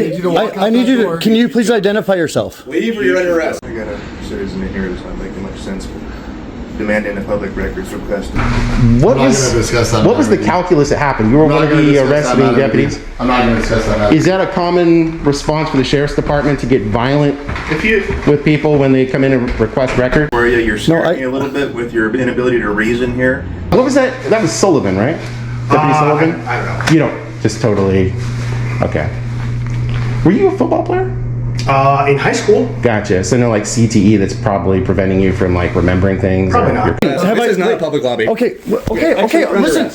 I need you to, can you please identify yourself? Leave or you're under arrest. I got a citizen in here that's not making much sense. Demanding a public records request. What was the calculus that happened? You were one of the arresting deputies? I'm not going to discuss that. Is that a common response for the sheriff's department to get violent with people when they come in and request records? Where you're scaring me a little bit with your inability to reason here. What was that? That was Sullivan, right? Deputy Sullivan? I don't know. You don't, just totally, okay. Were you a football player? In high school. Gotcha. So no, like CTE that's probably preventing you from like remembering things. Probably not. This is not a public lobby. Okay, listen.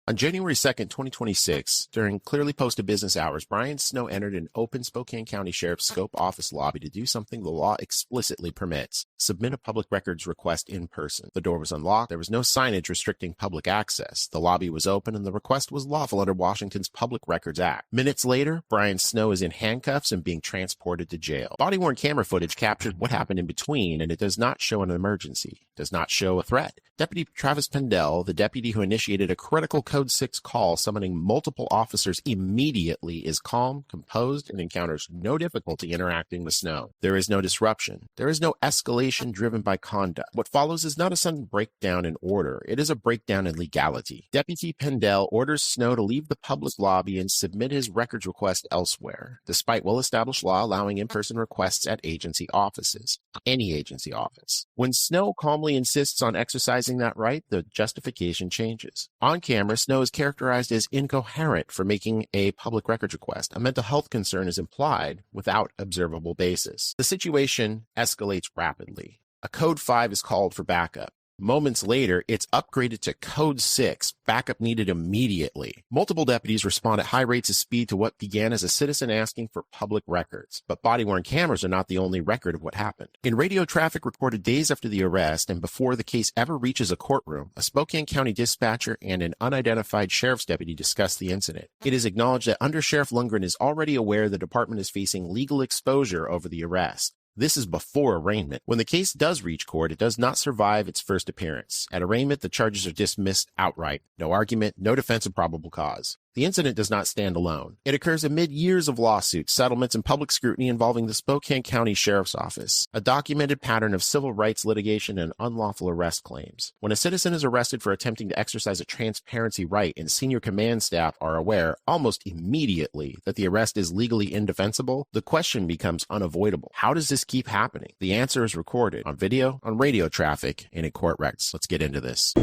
On January 2nd, 2026, during clearly posted business hours, Brian Snow entered an open Spokane County Sheriff's Scope office lobby to do something the law explicitly permits: submit a public records request in person. The door was unlocked. There was no signage restricting public access. The lobby was open, and the request was lawful under Washington's Public Records Act. Minutes later, Brian Snow is in handcuffs and being transported to jail. Body-worn camera footage captured what happened in between, and it does not show an emergency, does not show a threat. Deputy Travis Pendell, the deputy who initiated a critical Code 6 call summoning multiple officers immediately, is calm, composed, and encounters no difficulty interacting with Snow. There is no disruption. There is no escalation driven by conduct. What follows is not a sudden breakdown in order. It is a breakdown in legality. Deputy Pendell orders Snow to leave the public lobby and submit his records request elsewhere, despite well-established law allowing in-person requests at agency offices. Any agency office. When Snow calmly insists on exercising that right, the justification changes. On camera, Snow is characterized as incoherent for making a public records request. A mental health concern is implied without observable basis. The situation escalates rapidly. A Code 5 is called for backup. Moments later, it's upgraded to Code 6, backup needed immediately. Multiple deputies respond at high rates of speed to what began as a citizen asking for public records. But body-worn cameras are not the only record of what happened. In radio traffic recorded days after the arrest and before the case ever reaches a courtroom, a Spokane County dispatcher and an unidentified sheriff's deputy discuss the incident. It is acknowledged that Under Sheriff Lundgren is already aware the department is facing legal exposure over the arrest. This is before arraignment. When the case does reach court, it does not survive its first appearance. At arraignment, the charges are dismissed outright. No argument, no defense of probable cause. The incident does not stand alone. It occurs amid years of lawsuits, settlements, and public scrutiny involving the Spokane County Sheriff's Office, a documented pattern of civil rights litigation and unlawful arrest claims. When a citizen is arrested for attempting to exercise a transparency right and senior command staff are aware almost immediately that the arrest is legally indefensible, the question becomes unavoidable. How does this keep happening? The answer is recorded on video, on radio traffic, and in court records. Let's get into this.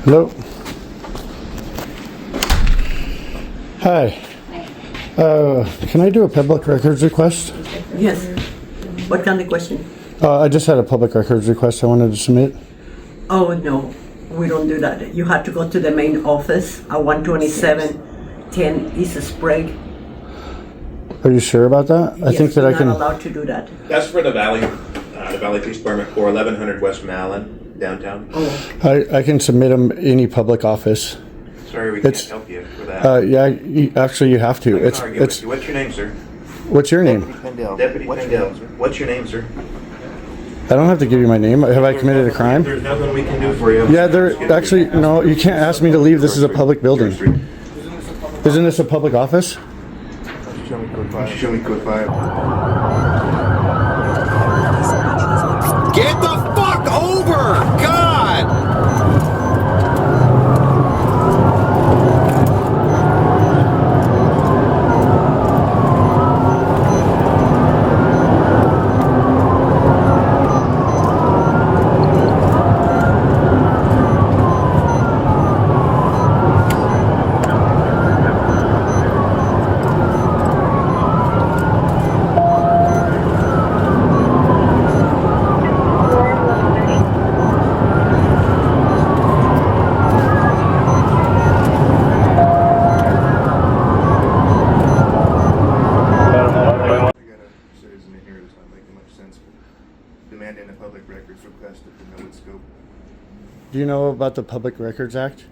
Hello. Hi. Can I do a public records request? Yes. What kind of question? I just had a public records request I wanted to submit. Oh, no. We don't do that. You have to go to the main office at 12710 East Sprague. Are you sure about that? I think that I can. You're not allowed to do that. That's for the Valley Police Department, 1100 West Malin, downtown. Oh. I can submit them any public office. Sorry, we can't help you for that. Actually, you have to. What's your name, sir? What's your name? Deputy Pendell. What's your name, sir? I don't have to give you my name. Have I committed a crime? There's nothing we can do for you. Yeah, actually, no, you can't ask me to leave. This is a public building. Isn't this a public office? Show me Code 5. Show me Code 5. Get the fuck over! God! you know about the Public Records Act?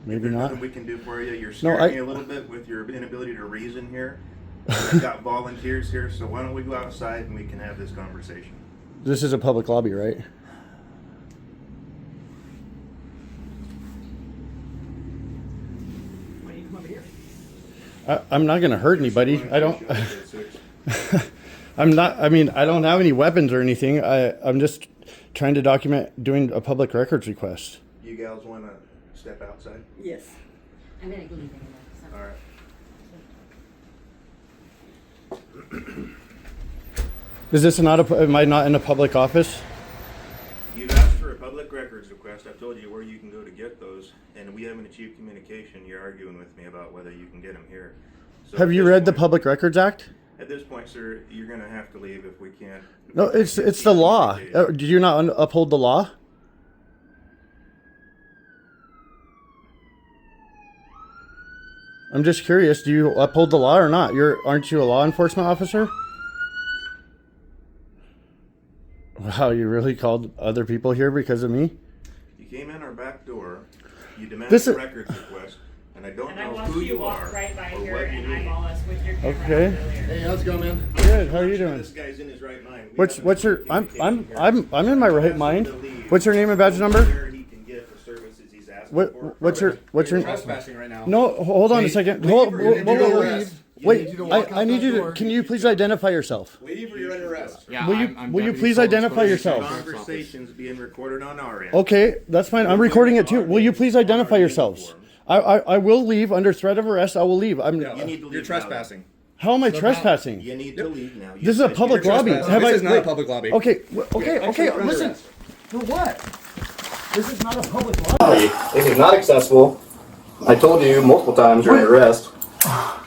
Maybe There's not. nothing we can do for you. You're No, scaring me a little bit with your inability to reason here. I've got volunteers here, so why don't we go outside and we can have this conversation? This is a public lobby, right? Why do you come over here? I'm not going to hurt anybody. I don't. I'm not. I mean, I don't have any weapons or anything. I'm just trying to document doing a public records request. You gals want to step outside? Yes. I'm gonna go leave it. All right. Is this not a? Am I not in a public office? You've asked for a public records request. I've told you where you can go to get those, and we haven't achieved communication. You're arguing with me about whether you can get them here. So Have at you this read the point- Public Records Act? At this point, sir, you're going to have to leave if we can't. No, it's the law. Do you not uphold the law? I'm just curious. Do you uphold the law or not? Aren't you a law enforcement officer? Wow, you really called other people here because of me? You came in our back door. You demanded This a is- records request, and I don't And I know watched who you you walk are right by or here what you and need. eyeball us with your camera Okay. earlier. Hey, how's it going, man? Good. How are you doing? This guy's in his right mind. We What's haven't your? achieved I'm communication here. in my right mind. What's your name and badge number? Where he can get the services he's asking for. What's your? Trespassing right now. No, hold on a second. Hold, leave or you need to whoa. arrest. Wait, You need to walk I out need that you to. door. Can you please identify yourself? Leave or you're under arrest. Yeah, Will you please identify yourself? Conversations being recorded on our end. Okay, that's fine. I'm recording it too. Will you please identify yourselves? I will leave under threat of arrest. I will leave. You need to leave. You're now. trespassing. How am I trespassing? You need to leave now. This is a public lobby. trespassing. This is not a public lobby. Okay, okay. Listen. For what? This is not a public lobby. This is not accessible. I told you multiple times you're under arrest.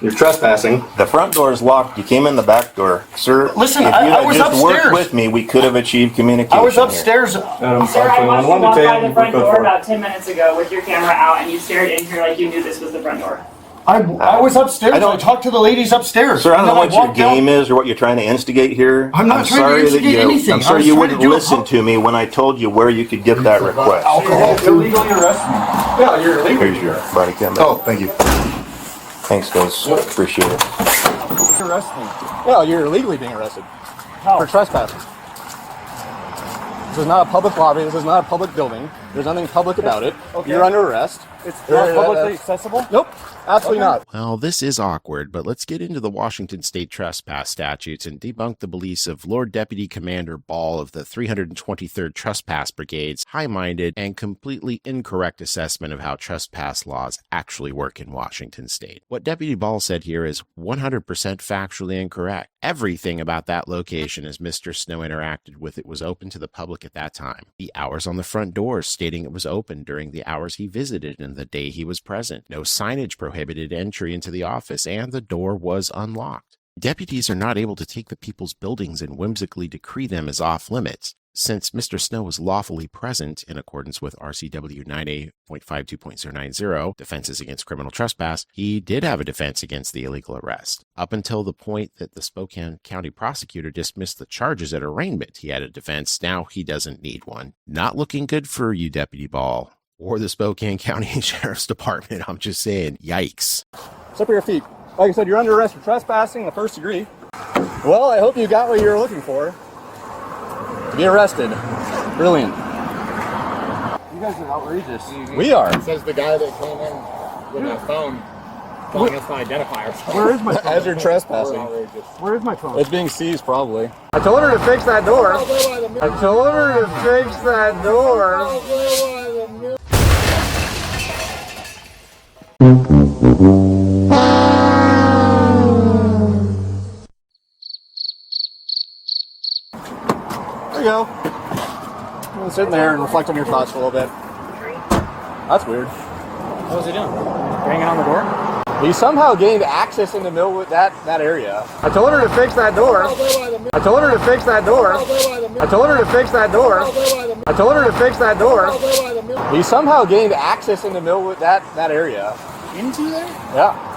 You're trespassing. The front door is locked. You came in the back door. Sir, Listen, if you I had was just upstairs. worked with me, we could have achieved communication I was here. upstairs. Sir, I watched you walk by the front door about 10 minutes ago with your camera out, and you stared in here like you knew this was the front door. I was upstairs. I talked to the ladies upstairs. Sir, I don't know And then what your walked out. game is or what you're trying to instigate here. I'm not trying to sorry instigate that anything. I'm I sorry was you trying to wouldn't do a listen to me when I told you where you could get that request. Illegally arrest me. Yeah, you're illegal. Here's your body cam. Oh, thank you. Thanks, guys. Appreciate it. Arrest me. Well, you're illegally being arrested for trespassing. This is not a public lobby. This is not a public building. There's nothing public about it. You're under arrest. It's not publicly accessible? Nope, absolutely not. Well, this is awkward, but let's get into the Washington State trespass statutes and debunk the beliefs of Lord Deputy Commander Ball of the 323rd Trespass Brigade's high-minded and completely incorrect assessment of how trespass laws actually work in Washington State. What Deputy Ball said here is 100% factually incorrect. Everything about that location as Mr. Snow interacted with it was open to the public at that time. The hours on the front doors stating it was open during the hours he visited and the day he was present. No signage prohibited entry into the office, and the door was unlocked. Deputies are not able to take the people's buildings and whimsically decree them as off limits. Since Mr. Snow was lawfully present in accordance with RCW 9A.52.090, Defenses Against Criminal Trespass, he did have a defense against the illegal arrest. Up until the point that the Spokane County prosecutor dismissed the charges at arraignment, he had a defense. Now he doesn't need one. Not looking good for you, Deputy Ball. Or the Spokane County Sheriff's Department. I'm just saying, yikes. Step your feet. Like I said, you're under arrest for trespassing in the first degree. Well, I hope you got what you were looking for. To be arrested. Brilliant. You guys are outrageous. We are. Says the guy that came in with a phone telling us to identify ourselves. Where is my phone? As you're trespassing. Where is my phone? It's being seized, probably. I told her to fix that door. I told her to fix that door. There you go. I'm sitting there and reflect on your thoughts for a little bit. That's weird. What was he doing? Banging on the door? He somehow gained access in the middle of that area. I told her to fix that door. I told her to fix that door. I told her to fix that door. I told her to fix that door. He somehow gained access in the middle of that area. Into there? Yeah.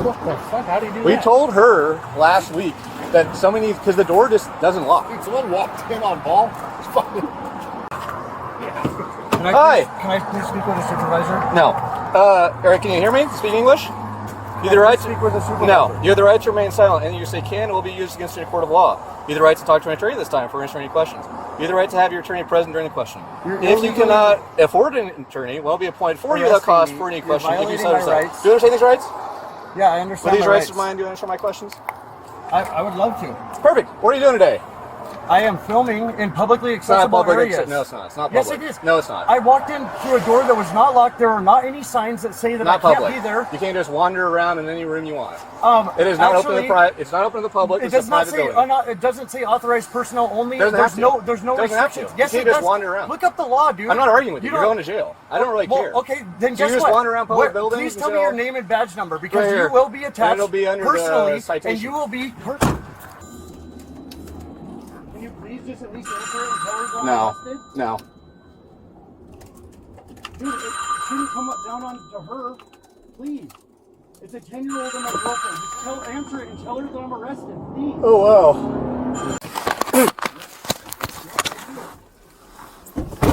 What the fuck? How do you do We that? told her last week that somebody needs, because the door just doesn't lock. Dude, someone walked in on Ball. It's fucking... Hi. Can I please speak with a supervisor? No. Eric, can you hear me? Speak English? You have the right to speak with a supervisor. No. You have the right to remain silent. Anything you say can and will be used against you in a court of law. You have the right to talk to an attorney this time for answering any questions. You have the right to have your attorney present during the question. If you cannot afford an attorney, will be appointed for you without cost for any question. If you violating my rights. Do you understand these rights? Yeah, I understand. Are these my rights of mine? Do you understand my questions? I would love to. Perfect. What are you doing today? I am filming in publicly It's not accessible public. areas. No, it's not. It's not Yes, public. it is. No, it's not. I walked in through a door that was not locked. There are not any signs that say that Not I can't public. be there. You can't just wander around in any room you want. It is not open to the It's not open to the public. It does not say. It doesn't say authorized personnel only. Doesn't There's have to. no. There's no Doesn't have to. restrictions. Yes, You it can't just does. wander around. Look up the law, dude. I'm not arguing with you. You're don't- going to jail. I don't really care. Okay, then So guess you just what? wander around public buildings Please and tell me say, your oh, name and badge number because right here. you will be And attached it'll be under the personally, citation. and you will be. Can you please just at least answer it and tell her that I'm arrested? No. Dude, it shouldn't come down on to her. Please. It's a 10-year-old and my girlfriend. Just answer it and tell her that I'm arrested. Please. Oh, wow.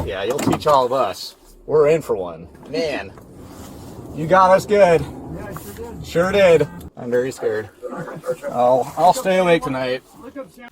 Yeah, you'll teach all of us. We're in for one. Man, you got us good. Yeah, I sure did. Sure did. I'm very scared. I'll stay awake tonight. Look up Sam.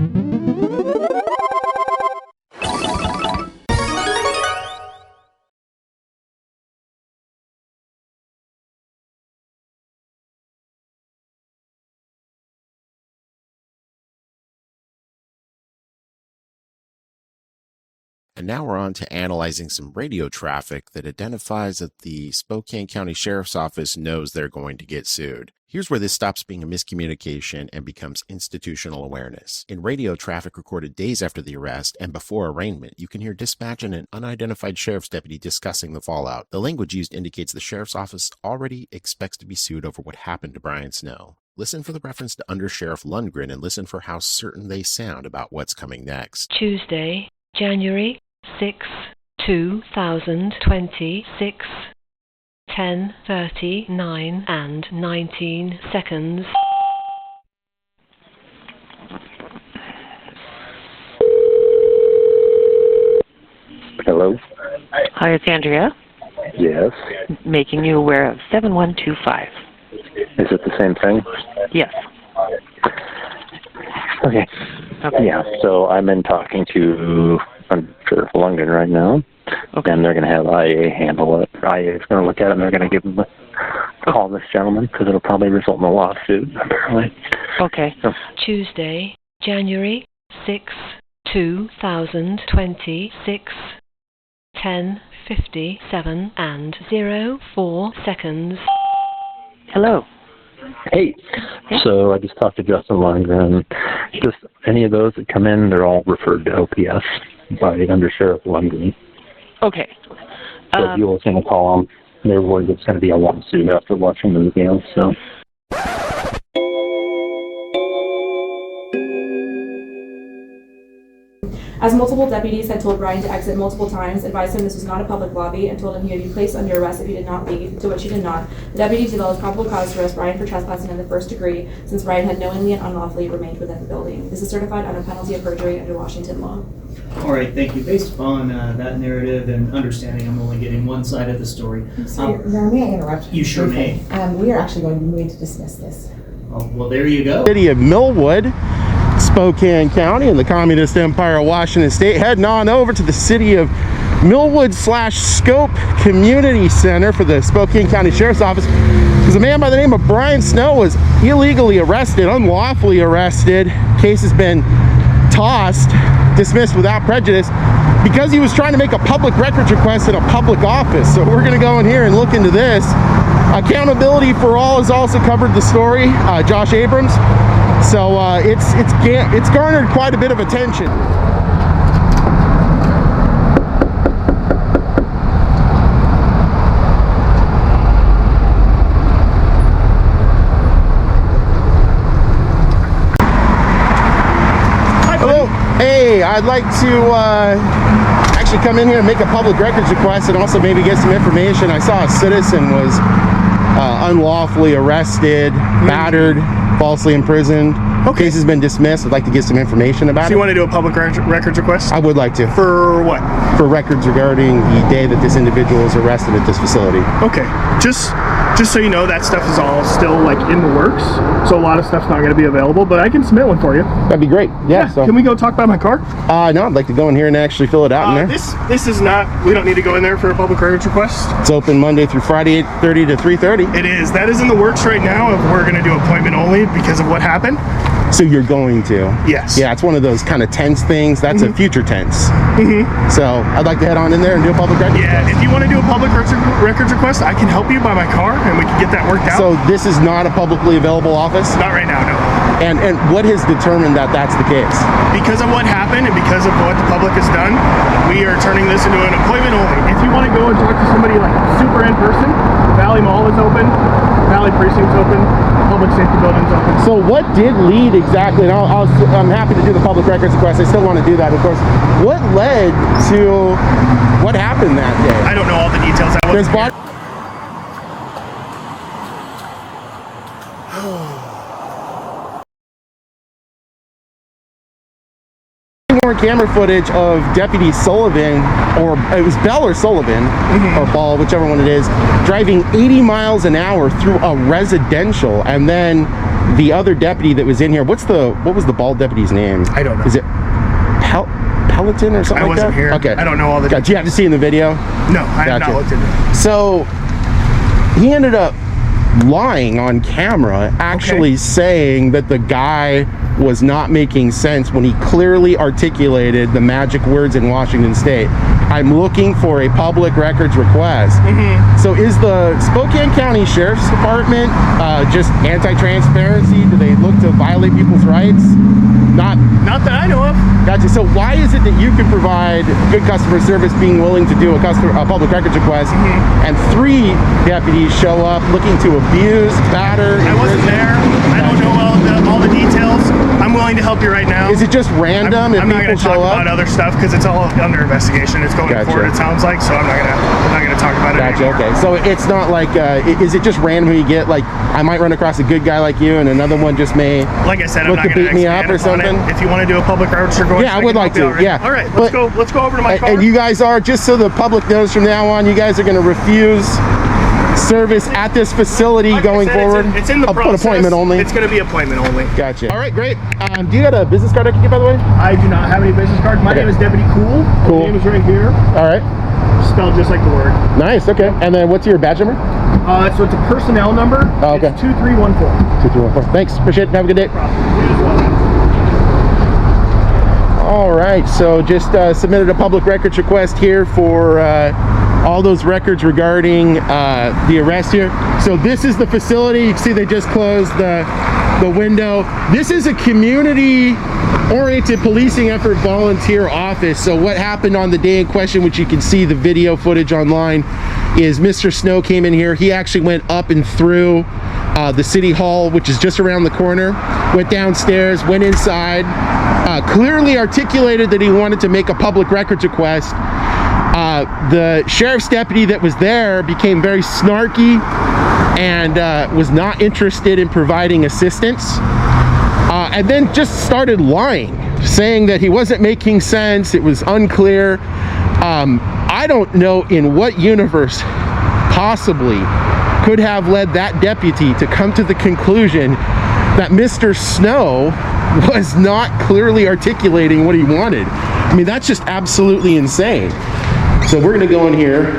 And now we're on to analyzing some radio traffic that identifies that the Spokane County Sheriff's Office knows they're going to get sued. Here's where this stops being a miscommunication and becomes institutional awareness. In radio traffic recorded days after the arrest and before arraignment, you can hear dispatch and an unidentified sheriff's deputy discussing the fallout. The language used indicates the sheriff's office already expects to be sued over what happened to Brian Snow. Listen for the reference to Under Sheriff Lundgren and listen for how certain they sound about what's coming next. Tuesday, January 6, 2026, 10:39 and 19 seconds. Hello? Hi, it's Andrea. Yes. Making you aware of 7125. Is it the same thing? Yes. Okay. Yeah, so I'm in talking to Sheriff Lundgren right now, and they're going to have I.A. handle it. I.A. is going to look at it, and they're going to give them a call this gentleman, because it'll probably result in a lawsuit, apparently. Okay. So, Tuesday, January 6, 2026, 10:57 and 04 seconds. Hello. hey, so I just talked to Justin Lundgren. Just any of those that come in, they're all referred to OPS by Under Sheriff Lundgren. Okay. So if you will send a call them, they're worried it's going to be a lawsuit after watching the video, so... As multiple deputies had told Brian to exit multiple times, advised him this was not a public lobby, and told him he would be placed under arrest if he did not leave, to which he did not, the deputies developed probable cause to arrest Brian for trespassing in the first degree, since Brian had knowingly and unlawfully remained within the building. This is certified under penalty of perjury under Washington law. All right, thank you. Based upon that narrative and understanding, I'm only getting one side of the story. So, may I interrupt? You sure may. We are actually going to be moving to dismiss this. Oh, well, there you go. City of Millwood, Spokane County, in the Communist Empire of Washington State, heading on over to the city of Millwood/Scope Community Center for the Spokane County Sheriff's Office, because a man by the name of Brian Snow was illegally arrested, unlawfully arrested. Case has been tossed, dismissed without prejudice, because he was trying to make a public records request in a public office. So we're going to go in here and look into this. Accountability for All has also covered the story, Josh Abrams. So it's garnered quite a bit of attention. Hello. Hey, I'd like to actually come in here and make a public records request and also maybe get some information. I saw a citizen was unlawfully arrested, battered, falsely imprisoned. Okay. Case has been dismissed. I'd like to get some information about it. So you want to do a public records request? I would like to. For what? For records regarding the day that this individual was arrested at this facility. Okay. Just so you know, that stuff is all still like in the works. So a lot of stuff's not going to be available, but I can submit one for you. That'd be great. Yeah. So can we go talk about my car? No, I'd like to go in here and actually fill it out in there. This is not. We don't need to go in there for a public records request. It's open Monday through Friday, 8:30 to 3:30. It is. That is in the works right now. If we're going to do appointment only because of what happened. So you're going to? Yes. Yeah, it's one of those kind of tense things. That's a future tense. So I'd like to head on in there and do a public records request. If you want to do a public records request, I can help you by my car and we can get that worked out. So this is not a publicly available office? Not right now, no. And what has determined that that's the case? Because of what happened and because of what the public has done, we are turning this into an appointment only. If you want to go and talk to somebody like super in person, Valley Mall is open, Valley Precinct's open, public safety building's open. So what did lead exactly, and I'm happy to do the public records request, I still want to do that, of course. What led to what happened that day? I don't know all the details. There's body camera footage of Deputy Sullivan, or it was Bell or Sullivan, or Ball, whichever one it is, driving 80 miles an hour through a residential, and then the other deputy that was in here, what was the Ball deputy's name? I don't know. Is it Peloton or something like that? I wasn't here. Okay. I don't know all the details. Did you have to see in the video? No, I have not looked into it. So he ended up lying on camera, actually saying that the guy was not making sense when he clearly articulated the magic words in Washington State. I'm looking for a public records request. So is the Spokane County Sheriff's Department just anti-transparency? Do they look to violate people's rights? Not that I know of. Gotcha. So why is it that you can provide good customer service being willing to do a public records request and 3 deputies show up looking to abuse, batter? I wasn't there. I don't know all the details. I'm willing to help you right now. Is it just random I'm not going to talk up? about other stuff because it's all under investigation. It's going forward, it sounds like, so I'm not going to talk about it anymore. Okay. So it's not like, is it just random who you get? Like, I might run across a good guy like you and another one just may like I said, look I'm not to beat me up or something? If you want to do a public records request, yeah, I would like to. Yeah. All right, let's go over to my car. And you guys are, just so the public knows from now on, you guys are going to refuse service at this facility going forward. It's in the process. Appointment only. It's going to be appointment only. Gotcha. All right, great. Do you got a business card I can get, by the way? I do not have any business cards. My name is Deputy Cool. Cool. My name is right here. All right. Spelled just like the word. Nice. Okay. And then what's your badge number? So it's a personnel number. Oh, okay. It's 2314. 2314. Thanks. Appreciate it. Have a good day. All right. So just submitted a public records request here for all those records regarding the arrest here. So this is the facility. You can see they just closed the window. This is a community-oriented policing effort volunteer office. So what happened on the day in question, which you can see the video footage online, is Mr. Snow came in here. He actually went up and through the city hall, which is just around the corner, went downstairs, went inside, clearly articulated that he wanted to make a public records request. The sheriff's deputy that was there became very snarky and was not interested in providing assistance, and then just started lying, saying that he wasn't making sense, it was unclear. I don't know in what universe possibly could have led that deputy to come to the conclusion that Mr. Snow was not clearly articulating what he wanted. I mean, that's just absolutely insane. So we're gonna go in here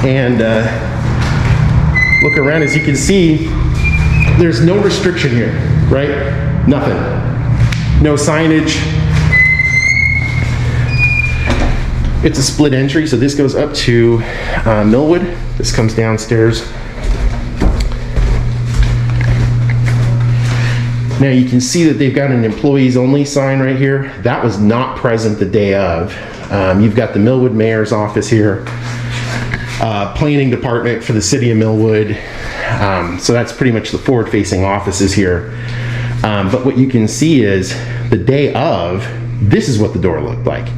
and look around. As you can see, there's no restriction here, right? Nothing. No signage. It's a split entry, so this goes up to Millwood. This comes downstairs. Now you can see that they've got an employees only sign right here. That was not present the day of. You've got the Millwood Mayor's office here, planning department for the city of Millwood. So that's pretty much the forward-facing offices here. But what you can see is the day of, this is what the door looked like.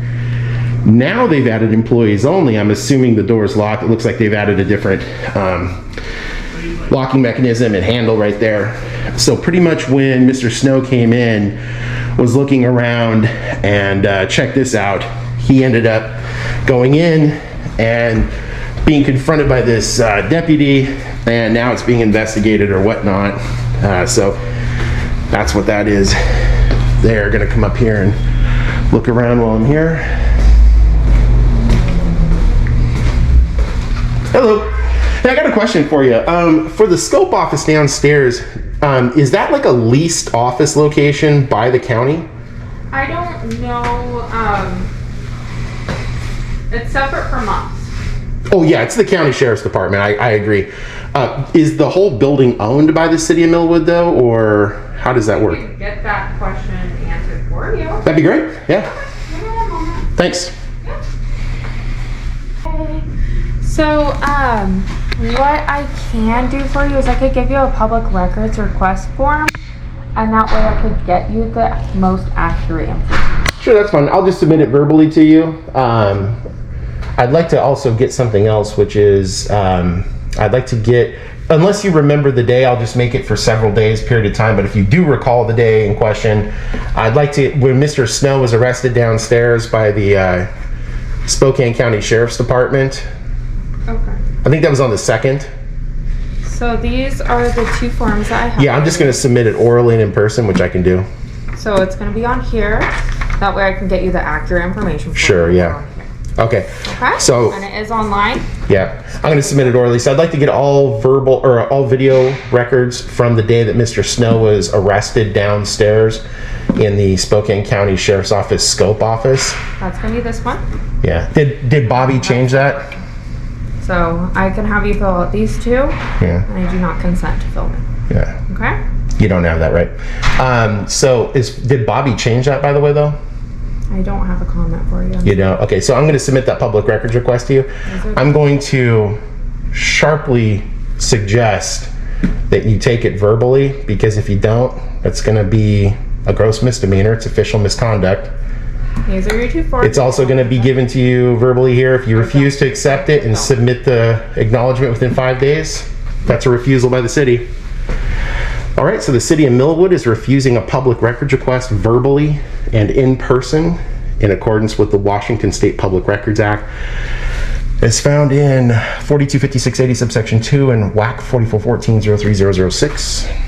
Now they've added employees only. I'm assuming the door is locked. It looks like they've added a different locking mechanism and handle right there. So pretty much when Mr. Snow came in, was looking around and checked this out, he ended up going in and being confronted by this deputy, and now it's being investigated or whatnot. So that's what that is. They're gonna come up here and look around while I'm here. Hello. Hey, I got a question for you. For the scope office downstairs, is that like a leased office location by the county? I don't know. It's separate from us. Oh yeah, it's the county sheriff's department. I agree. Is the whole building owned by the city of Millwood though, or how does that work? I can get that question answered for you. That'd be great. Yeah. Give me a moment. Thanks. So, what I can do for you is I could give you a public records request form, and that way I could get you the most accurate information. Sure, that's fine. I'll just submit it verbally to you. I'd like to also get something else, which is I'd like to get, unless you remember the day, I'll just make it for several days period of time, but if you do recall the day in question, I'd like to, when Mr. Snow was arrested downstairs by the Spokane County Sheriff's Department, Okay. I think that was on the 2nd. So these are the two forms that I have. Yeah, I'm just going to submit it orally and in person, which I can do. So it's going to be on here. That way I can get you the accurate information. For Sure, you. yeah. Okay. Okay. So, and it is online. yeah, I'm going to submit it orally. So I'd like to get all verbal or all video records from the day that Mr. Snow was arrested downstairs in the Spokane County Sheriff's Office scope office. That's going to be this one. Yeah. Did Bobby change that? So I can have you fill out these two. Yeah. And I do not consent to filming. Yeah. Okay. You don't have that, right? So did Bobby change that, by the way, though? I don't have a comment for you. You don't? Okay, so I'm going to submit that public records request to you. I'm going to sharply suggest that you take it verbally, because if you don't, it's going to be a gross misdemeanor. It's official misconduct. These are your two forms. It's also going to be given to you verbally here. If you refuse to accept it and submit the acknowledgement within 5 days, that's a refusal by the city. All right, so the city of Millwood is refusing a public records request verbally and in person in accordance with the Washington State Public Records Act. It's found in 425680 subsection 2 and WAC 4414-03006.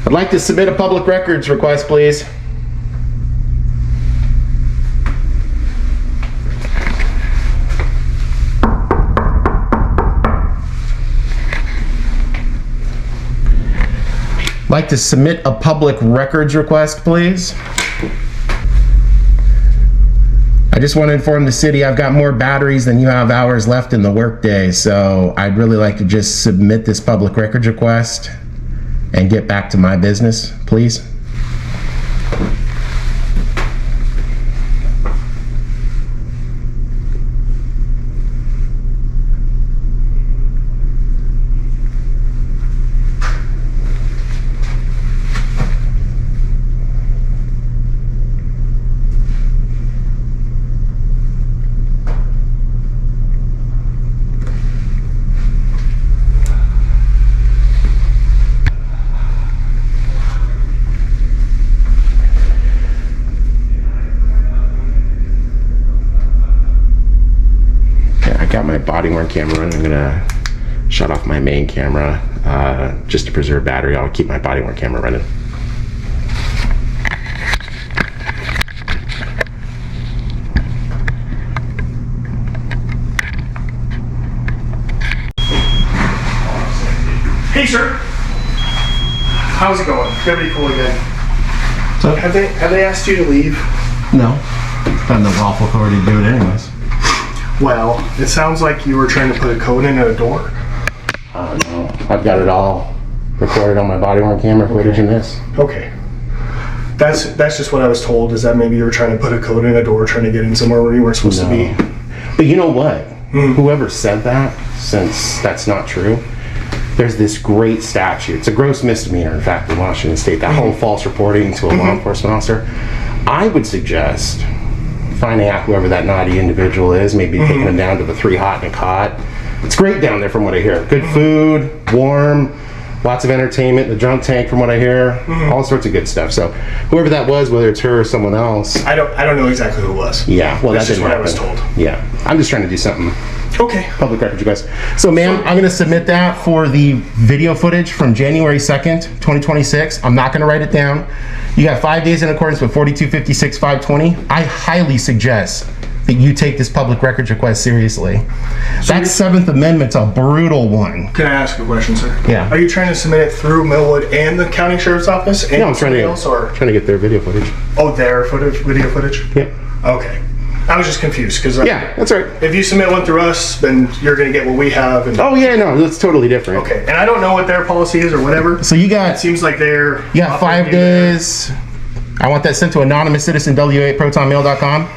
I'd like to submit a public records request, please. I'd like to submit a public records request, please. I just want to inform the city I've got more batteries than you have hours left in the workday, so I'd really like to just submit this public records request and get back to my business, please. Got my body-worn camera running. I'm gonna shut off my main camera just to preserve battery. I'll keep my body-worn camera running. Hey, sir. How's it going? Everybody cool again? So, have they asked you to leave? No. Not the lawful authority to do it anyways. Well, it sounds like you were trying to put a code in a door. I don't know. I've got it all recorded on my body-worn camera footage in this. Okay. That's just what I was told, is that maybe you were trying to put a code in a door, trying to get in somewhere where you weren't supposed to be. But you know what? Whoever said that, since that's not true, there's this great statute. It's a gross misdemeanor, in fact, in Washington State, that whole false reporting to a law enforcement officer. I would suggest finding out whoever that naughty individual is, maybe taking them down to the 3 Hot and a Cot. It's great down there from what I hear. Good food, warm, lots of entertainment, the drunk tank from what I hear, all sorts of good stuff. So whoever that was, whether it's her or someone else. I don't know exactly who it was. Yeah, well, that's that didn't just what happen. I was told. Yeah, I'm just trying to do something. Okay. Public record, you guys. So, ma'am, I'm going to submit that for the video footage from January 2nd, 2026. I'm not going to write it down. You got 5 days in accordance with 4256-520. I highly suggest that you take this public records request seriously. That 7th Amendment's a brutal one. Can I ask a question, sir? Yeah. Are you trying to submit it through Millwood and the county sheriff's office? And No, I'm trying to get their video footage. Oh, their video footage? Yep. Okay. I was just confused because yeah, that's right. If you submit one through us, then you're going to get what we have. And oh yeah, no, that's totally different. Okay, and I don't know what their policy is or whatever. So you got. It seems like they're. You got 5 days. I want that sent to anonymous citizen w8protonmail.com.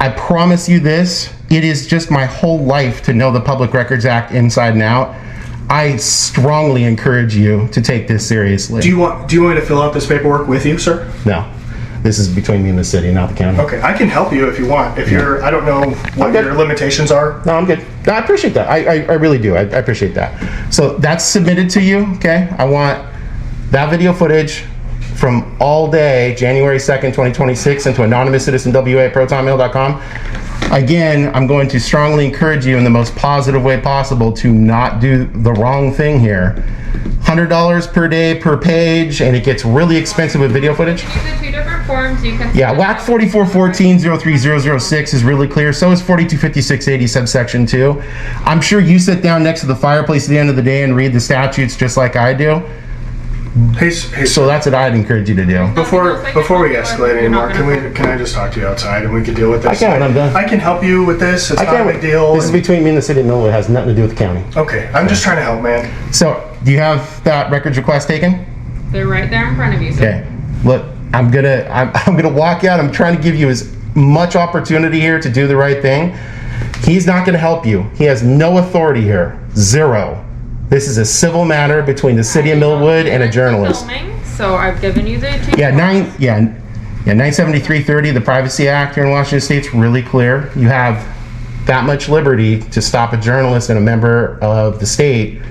I promise you this. It is just my whole life to know the Public Records Act inside and out. I strongly encourage you to take this seriously. Do you want me to fill out this paperwork with you, sir? No. This is between me and the city, not the county. Okay, I can help you if you want. If you're, I don't know what your limitations are. No, I'm good. No, I appreciate that. I really do. I appreciate that. So that's submitted to you, okay? I want that video footage from all day, January 2nd, 2026, into anonymous citizen w8protonmail.com. Again, I'm going to strongly encourage you in the most positive way possible to not do the wrong thing here. $100 per day per page, and it gets really expensive with video footage. These are 2 different forms. You can. Yeah, WAC 4414-03006 is really clear. So is 425680 subsection 2. I'm sure you sit down next to the fireplace at the end of the day and read the statutes just like I do. So that's what I'd encourage you to do. Before we escalate anymore, can I just talk to you outside and we can deal with this? I can when I'm done. I can help you with this. It's not a big deal. This is between me and the city of Millwood. It has nothing to do with the county. Okay, I'm just trying to help, man. So, do you have that records request taken? They're right there in front of you, sir. Okay. Look, I'm gonna walk out. I'm trying to give you as much opportunity here to do the right thing. He's not gonna help you. He has no authority here. Zero. This is a civil matter between the city of Millwood and a journalist. So I've given you the 2. 97330, the Privacy Act here in Washington State's really clear. You have that much liberty to stop a journalist and a member of the state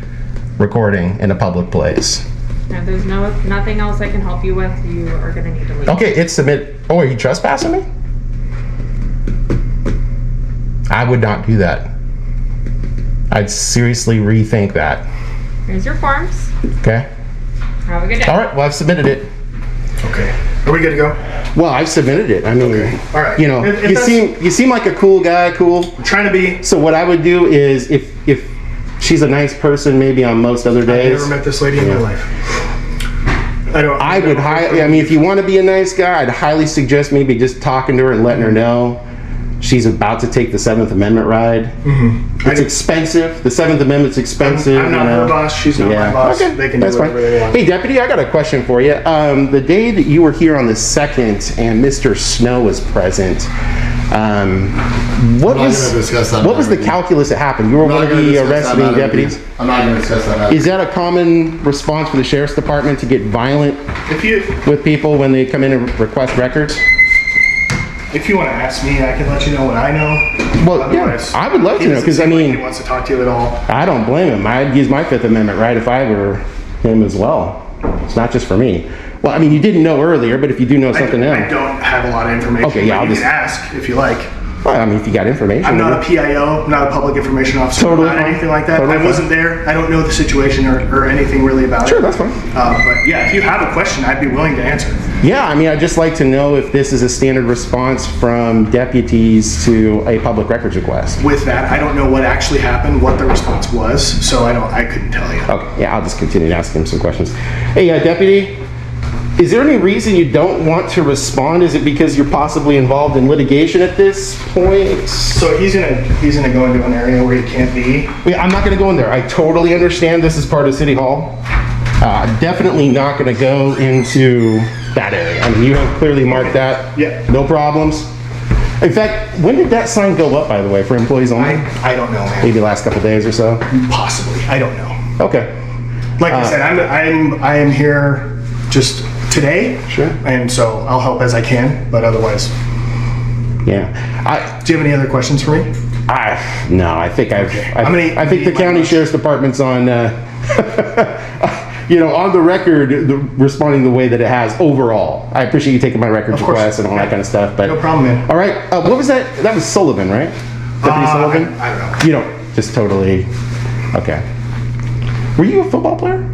recording in a public place. Yeah, there's nothing else I can help you with. You are going to need to leave. Okay, it's submit. Oh, are you trespassing me? I would not do that. I'd seriously rethink that. Here's your forms. Okay. Have a good day. All right. Well, I've submitted it. Okay. Are we good to go? Well, I've submitted it. I mean, all right. You know, you seem like a cool guy. Cool. I'm trying to be. So what I would do is, if she's a nice person, maybe on most other days. I've never met this lady in my life. I mean, if you want to be a nice guy, I'd highly suggest maybe just talking to her and letting her know she's about to take the 7th Amendment ride. It's expensive. The 7th Amendment's expensive. I'm not her boss. She's not my boss. Okay. They can That's do whatever fine. they want. Hey, Deputy, I got a question for you. The day that you were here on the 2nd and Mr. Snow was present, what was the calculus that happened? You were one of the arresting deputies? I'm not going to discuss that. Is that a common response for the Sheriff's Department to get violent with people when they come in and request records? If you want to ask me, I can let you know what I know. Well, yeah, I would love to know, because I mean, he wants to talk to you at all. I don't blame him. I'd use my 5th Amendment right if I were him as well. It's not just for me. Well, I mean, you didn't know earlier, but if you do know something now. I don't have a lot of information. Okay, yeah, I'll just ask if you like. Well, I mean, if you got information. I'm not a PIO, not a public information officer, Totally not fine. anything like that. Totally I wasn't there. I don't know the situation or anything really about it. Sure, that's fine. But yeah, if you have a question, I'd be willing to answer. Yeah, I mean, I'd just like to know if this is a standard response from deputies to a public records request. With that, I don't know what actually happened, what the response was, so I couldn't tell you. Okay, yeah, I'll just continue to ask him some questions. Hey, Deputy, Is there any reason you don't want to respond? Is it because you're possibly involved in litigation at this point? So he's gonna go into an area where he can't be. Yeah, I'm not gonna go in there. I totally understand this is part of City Hall. Definitely not gonna go into that area. I mean, you have clearly marked that. Yeah. No problems. In fact, when did that sign go up, by the way, for employees only? I don't know, man. Maybe last couple days or so? Possibly. I don't know. Okay. Like I said, I am here just today. Sure. And so I'll help as I can, but otherwise. Yeah. Do you have any other questions for me? No, I think I think the county sheriff's department's on, on the record, responding the way that it has overall. I appreciate you taking my records request and all that kind of stuff. But no problem, man. All right. What was that? That was Sullivan, right? Deputy Sullivan? I don't know. You don't just totally. Okay. Were you a football player?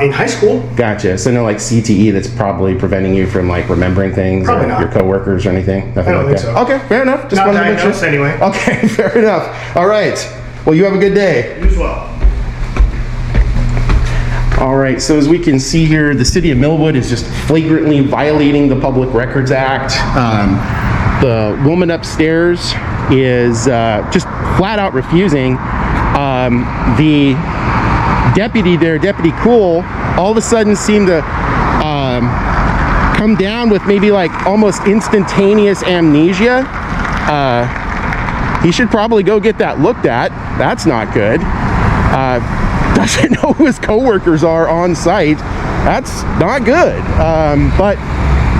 In high school. Gotcha. So no, like CTE that's probably preventing you from like remembering things Probably or not. your coworkers or anything. Nothing I don't like think that. so. Okay, fair enough. Just Not wanted to make sure. diagnosed anyway. Okay, fair enough. All right. Well, you have a good day. You as well. All right, so as we can see here, the city of Millwood is just flagrantly violating the Public Records Act. The woman upstairs is just flat out refusing. The deputy there, Deputy Cool, all of a sudden seemed to come down with maybe like almost instantaneous amnesia. He should probably go get that looked at. That's not good. Doesn't know who his coworkers are on site. That's not good. But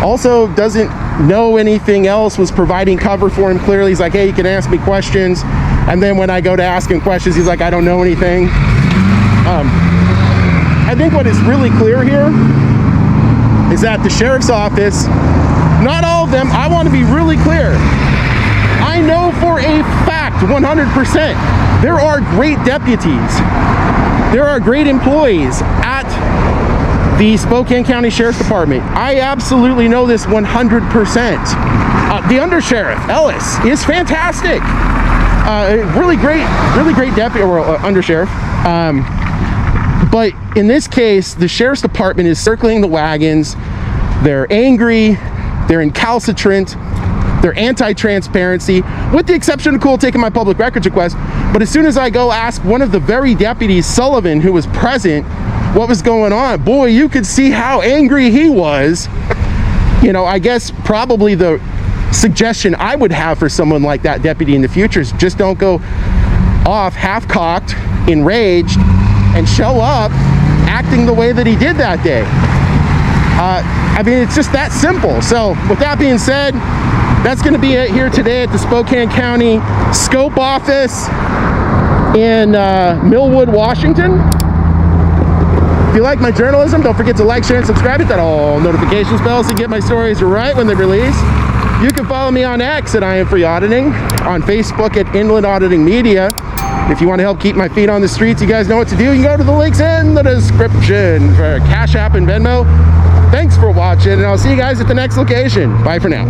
also doesn't know anything else, was providing cover for him clearly. He's like, hey, you can ask me questions. And then when I go to ask him questions, he's like, I don't know anything. I think what is really clear here is that the sheriff's office, not all of them, I want to be really clear. I know for a fact, 100%, there are great deputies. There are great employees at the Spokane County Sheriff's Department. I absolutely know this 100%. The undersheriff, Ellis, is fantastic. Really great deputy or undersheriff. But in this case, the Sheriff's Department is circling the wagons. They're angry, they're incalcitrant, they're anti-transparency, with the exception of Cool taking my public records request. But as soon as I go ask one of the very deputies, Sullivan, who was present, what was going on, boy, you could see how angry he was. I guess probably the suggestion I would have for someone like that deputy in the future is just don't go off half-cocked, enraged, and show up acting the way that he did that day. I mean, it's just that simple. So with that being said, that's going to be it here today at the Spokane County Scope office in Millwood, Washington. If you like my journalism, don't forget to like, share, and subscribe. Hit that all notifications bells to get my stories right when they release. You can follow me on X at I.A.M Auditing, on Facebook at Inland Auditing Media. If you want to help keep my feet on the streets, you guys know what to do. You can go to the links in the description for Cash App and Venmo. Thanks for watching, and I'll see you guys at the next location. Bye for now.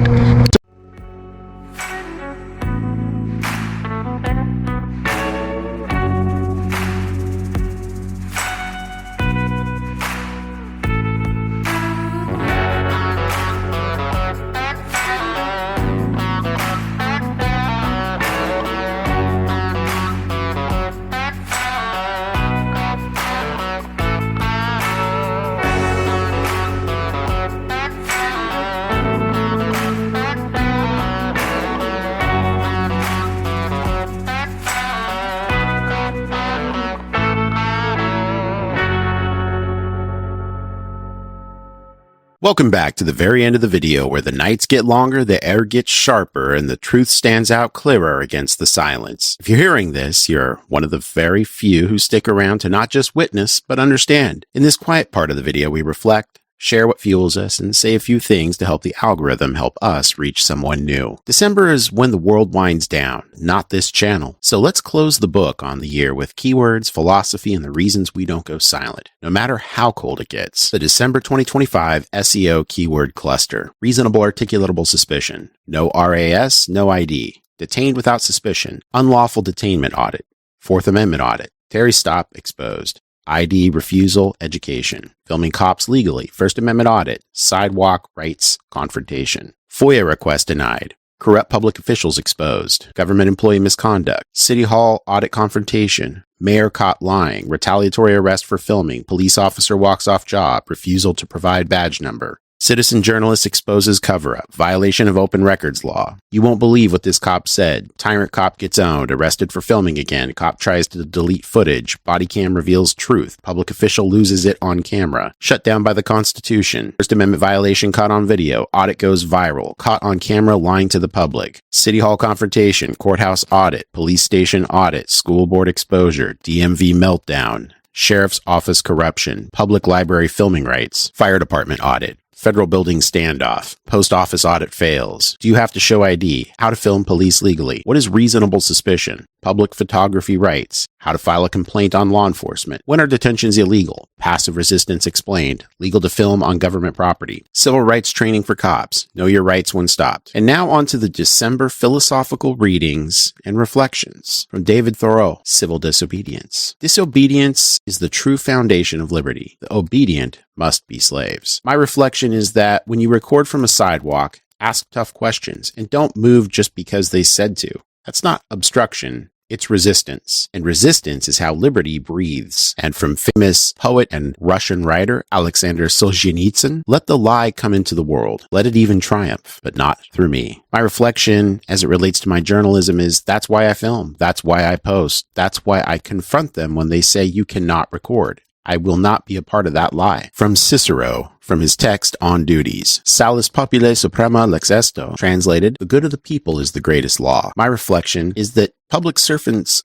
Welcome back to the very end of the video where the nights get longer, the air gets sharper, and the truth stands out clearer against the silence. If you're hearing this, you're one of the very few who stick around to not just witness, but understand. In this quiet part of the video, we reflect, share what fuels us, and say a few things to help the algorithm help us reach someone new. December is when the world winds down, not this channel. So let's close the book on the year with keywords, philosophy, and the reasons we don't go silent, no matter how cold it gets. The December 2025 SEO keyword cluster. Reasonable articulatable suspicion. No RAS, no ID. Detained without suspicion. Unlawful detainment audit. Fourth Amendment audit. Terry stop exposed. ID refusal, education. Filming cops legally, First Amendment audit, sidewalk rights, confrontation. FOIA request denied. Corrupt public officials exposed. Government employee misconduct. City Hall audit confrontation. Mayor caught lying. Retaliatory arrest for filming. Police officer walks off job. Refusal to provide badge number. Citizen journalist exposes cover-up. Violation of open records law. You won't believe what this cop said. Tyrant cop gets owned. Arrested for filming again. Cop tries to delete footage. Bodycam reveals truth. Public official loses it on camera. Shut down by the Constitution. First Amendment violation caught on video. Audit goes viral. Caught on camera lying to the public. City Hall confrontation. Courthouse audit. Police station audit. School board exposure. DMV meltdown. Sheriff's office corruption. Public library filming rights. Fire department audit. Federal building standoff. Post office audit fails. Do you have to show ID? How to film police legally. What is reasonable suspicion? Public photography rights. How to file a complaint on law enforcement. When are detentions illegal? Passive resistance explained. Legal to film on government property. Civil rights training for cops. Know your rights when stopped. And now on to the December philosophical readings and reflections from David Thoreau. Civil disobedience. Disobedience is the true foundation of liberty. The obedient must be slaves. My reflection is that when you record from a sidewalk, ask tough questions and don't move just because they said to. That's not obstruction. It's resistance. And resistance is how liberty breathes. And from famous poet and Russian writer Alexander Solzhenitsyn, let the lie come into the world. Let it even triumph, but not through me. My reflection as it relates to my journalism is that's why I film. That's why I post. That's why I confront them when they say you cannot record. I will not be a part of that lie. From Cicero, from his text On Duties. Salus populi suprema lex esto. Translated, the good of the people is the greatest law. My reflection is that public servants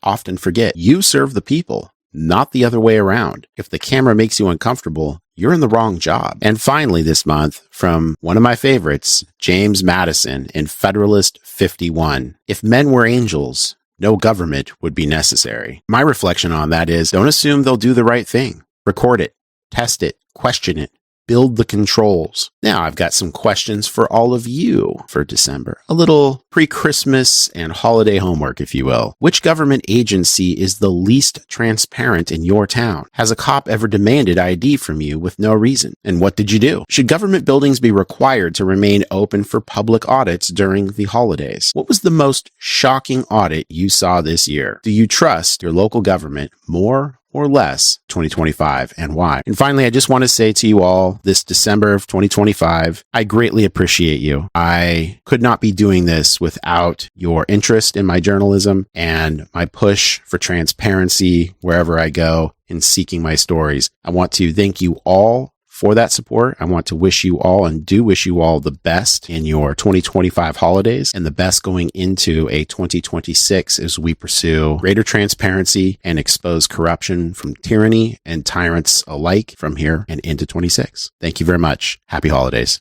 often forget you serve the people, not the other way around. If the camera makes you uncomfortable, you're in the wrong job. And finally this month, from one of my favorites, James Madison in Federalist 51. If men were angels, no government would be necessary. My reflection on that is don't assume they'll do the right thing. Record it, test it, question it, build the controls. Now I've got some questions for all of you for December. A little pre-Christmas and holiday homework, if you will. Which government agency is the least transparent in your town? Has a cop ever demanded ID from you with no reason? And what did you do? Should government buildings be required to remain open for public audits during the holidays? What was the most shocking audit you saw this year? Do you trust your local government more or less 2025 and why? And finally, I just want to say to you all this December of 2025, I greatly appreciate you. I could not be doing this without your interest in my journalism and my push for transparency wherever I go in seeking my stories. I want to thank you all for that support. I want to wish you all and do wish you all the best in your 2025 holidays and the best going into a 2026 as we pursue greater transparency and expose corruption from tyranny and tyrants alike from here and into 26. Thank you very much. Happy holidays.